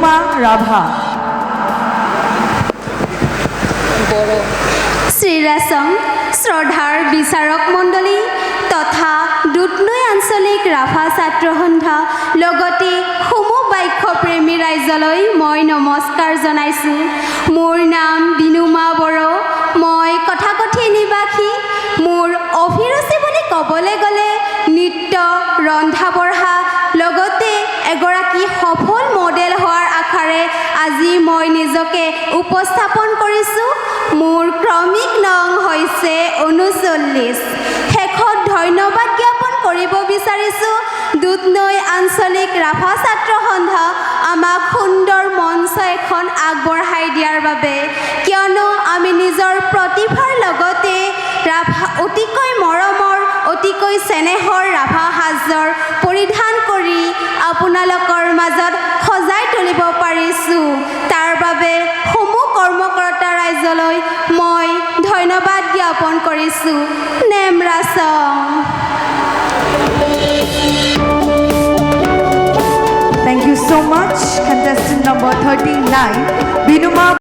বিনুমা ৰাভা। শ্ৰীৰাসং শ্ৰদ্ধাৰ বিচাৰক মণ্ডলী তথা দুধনৈ আঞ্চলিক ৰাভা ছাত্ৰ সন্থা লগতে সমবাক্য প্ৰেমী ৰাইজলৈ মই নমস্কাৰ জনাইছোঁ। মোৰ নাম বিনুমা বড়ো। মই কথাকথি নিবাসী। মোৰ অভিৰুচি বুলি ক'বলৈ গ'লে নৃত্য, ৰন্ধা বঢ়া লগতে এগৰাকী সফল মডেল হোৱাৰ আশাৰে আজি মই নিজকে উপস্থাপন কৰিছোঁ। মোৰ ক্ৰমিক নং হৈছে 39। শেষত ধন্যবাদ জ্ঞাপন কৰিব বিচাৰিছোঁ দুধনৈ আঞ্চলিক ৰাভা ছাত্ৰ সন্থা আমাক সুন্দৰ মঞ্চ এখন আগবঢ়াই দিয়াৰ বাবে, কিয়নো আমি নিজৰ প্ৰতিভাৰ লগতে ৰাভা অতিকৈ মৰমৰ অতিকৈ চেনেহৰ ৰাভা সাজৰ পৰিধান কৰি আপোনালোকৰ মাজত সজাই তুলিব পাৰিছোঁ। তাৰ বাবে সমূহ কৰ্মকৰ্তা ৰাইজলৈ মই ধন্যবাদ জ্ঞাপন কৰিছোঁ। নেমৰাচং। Thank you so much, contestant number 39, Binuma